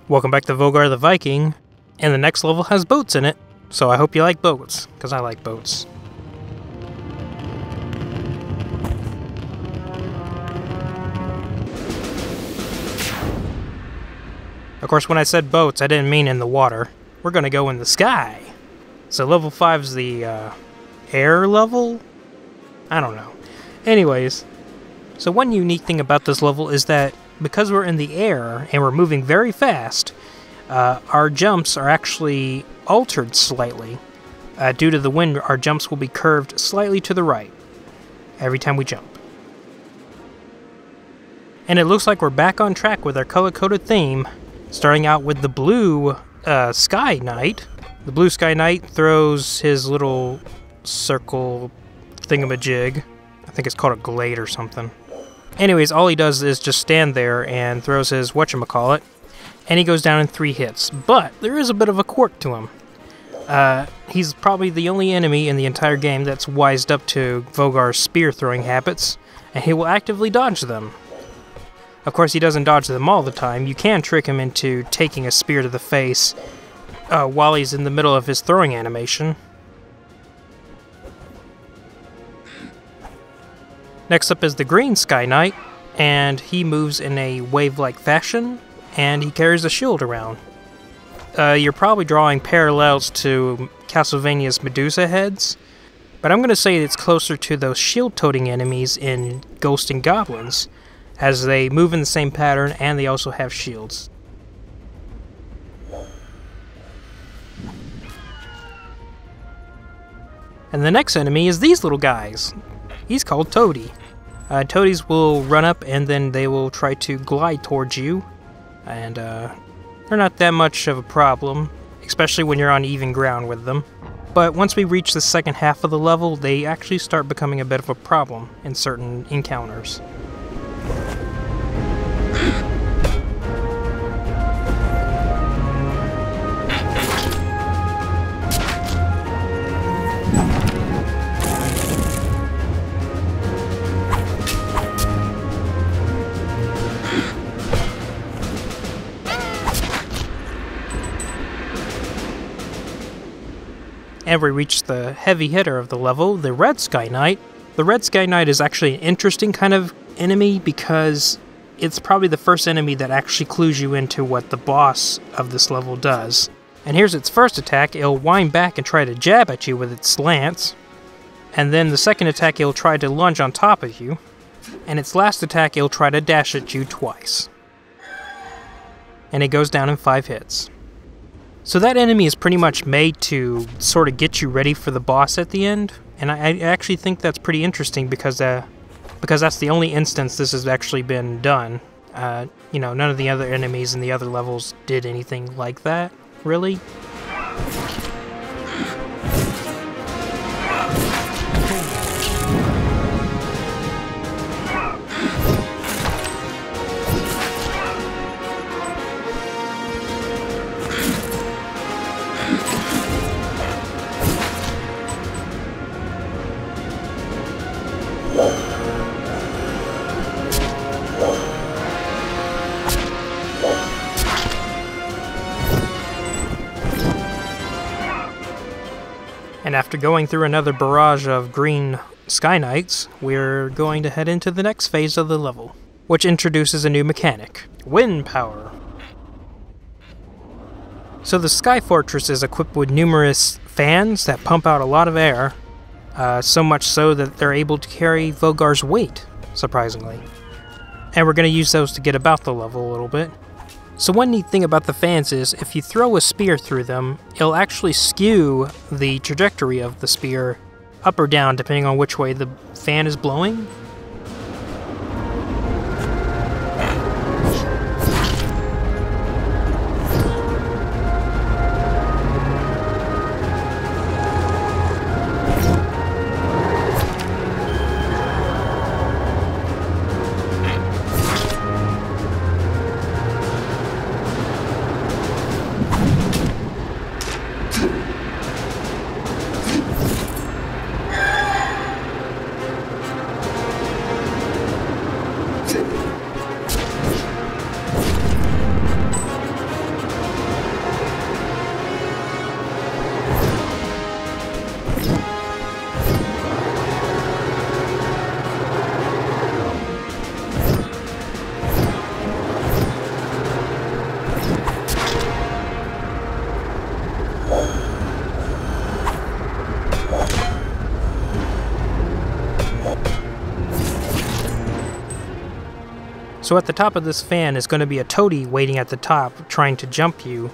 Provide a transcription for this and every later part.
Welcome back to Volgarr the Viking, and the next level has boats in it, so I hope you like boats, because I like boats. Of course, when I said boats, I didn't mean in the water. We're gonna go in the sky. So level 5's the, air level? I don't know. Anyways, so one unique thing about this level is that because we're in the air and we're moving very fast, our jumps are actually altered slightly. Due to the wind, our jumps will be curved slightly to the right every time we jump. And it looks like we're back on track with our color-coded theme, starting out with the blue Sky Knight. The blue Sky Knight throws his little circle thingamajig. I think it's called a glade or something. Anyways, all he does is just stand there and throws his whatchamacallit, and he goes down in 3 hits. But there is a bit of a quirk to him. He's probably the only enemy in the entire game that's wised up to Volgarr's spear-throwing habits, and he will actively dodge them. Of course, he doesn't dodge them all the time. You can trick him into taking a spear to the face while he's in the middle of his throwing animation. Next up is the green Sky Knight, and he moves in a wave-like fashion, and he carries a shield around. You're probably drawing parallels to Castlevania's Medusa heads, but I'm going to say it's closer to those shield-toting enemies in Ghosts and Goblins, as they move in the same pattern and they also have shields. And the next enemy is these little guys. He's called Toady. Toadies will run up and then they will try to glide towards you, and they're not that much of a problem, especially when you're on even ground with them. But once we reach the second half of the level, they actually start becoming a bit of a problem in certain encounters. And we reach the heavy hitter of the level, the Red Sky Knight. The Red Sky Knight is actually an interesting kind of enemy because it's probably the first enemy that actually clues you into what the boss of this level does. And here's its first attack. It'll wind back and try to jab at you with its lance. And then the second attack, it'll try to lunge on top of you. And its last attack, it'll try to dash at you twice. And it goes down in 5 hits. So that enemy is pretty much made to sort of get you ready for the boss at the end, and I actually think that's pretty interesting because that's the only instance this has actually been done. You know, none of the other enemies in the other levels did anything like that, really. And after going through another barrage of green Sky Knights, we're going to head into the next phase of the level, which introduces a new mechanic, wind power. So the Sky Fortress is equipped with numerous fans that pump out a lot of air, so much so that they're able to carry Volgarr's weight, surprisingly. And we're going to use those to get about the level a little bit. So one neat thing about the fans is, if you throw a spear through them, it'll actually skew the trajectory of the spear up or down depending on which way the fan is blowing. So at the top of this fan is going to be a toady waiting at the top trying to jump you,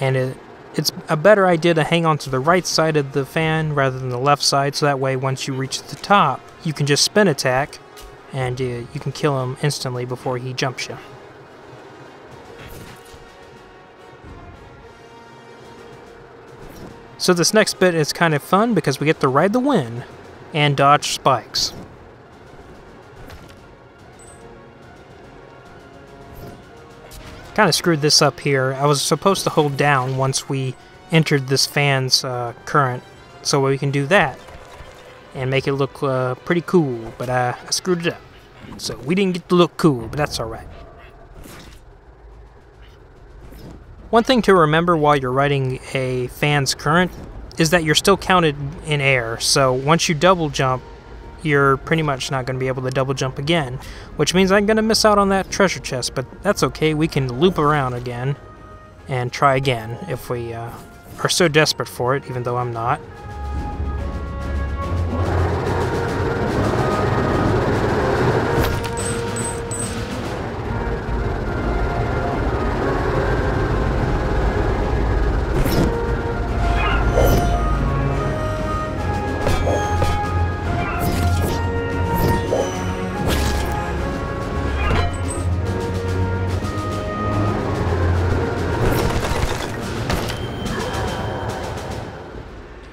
and it's a better idea to hang on to the right side of the fan rather than the left side, so that way once you reach the top you can just spin attack and you can kill him instantly before he jumps you. So this next bit is kind of fun because we get to ride the wind and dodge spikes. Kind of screwed this up here. I was supposed to hold down once we entered this fan's current, so we can do that and make it look pretty cool, but I screwed it up. So we didn't get to look cool, but that's alright. One thing to remember while you're riding a fan's current is that you're still counted in air, so once you double jump, you're pretty much not going to be able to double jump again, which means I'm going to miss out on that treasure chest, but that's okay. We can loop around again and try again if we are so desperate for it, even though I'm not.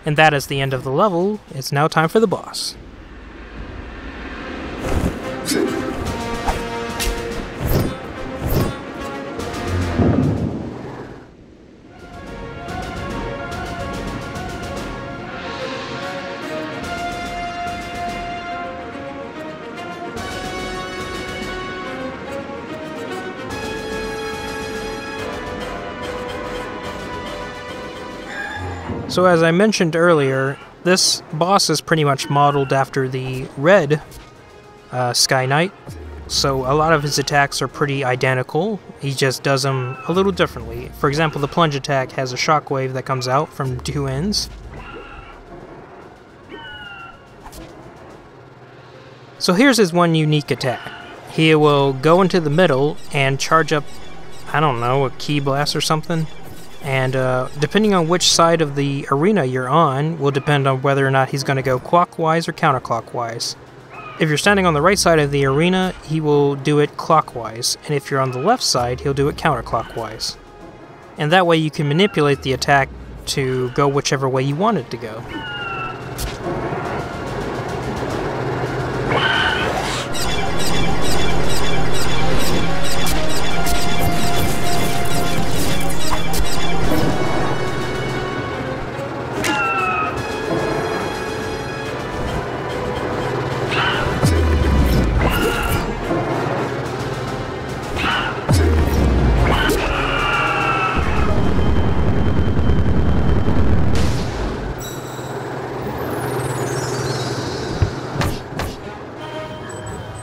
And that is the end of the level. It's now time for the boss. So as I mentioned earlier, this boss is pretty much modeled after the red Sky Knight, so a lot of his attacks are pretty identical. He just does them a little differently. For example, the plunge attack has a shockwave that comes out from two ends. So here's his one unique attack. He will go into the middle and charge up, I don't know, a ki blast or something. And depending on which side of the arena you're on will depend on whether or not he's going to go clockwise or counterclockwise. If you're standing on the right side of the arena, he will do it clockwise, and if you're on the left side, he'll do it counterclockwise. And that way you can manipulate the attack to go whichever way you want it to go.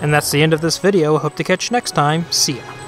And that's the end of this video. Hope to catch you next time. See ya.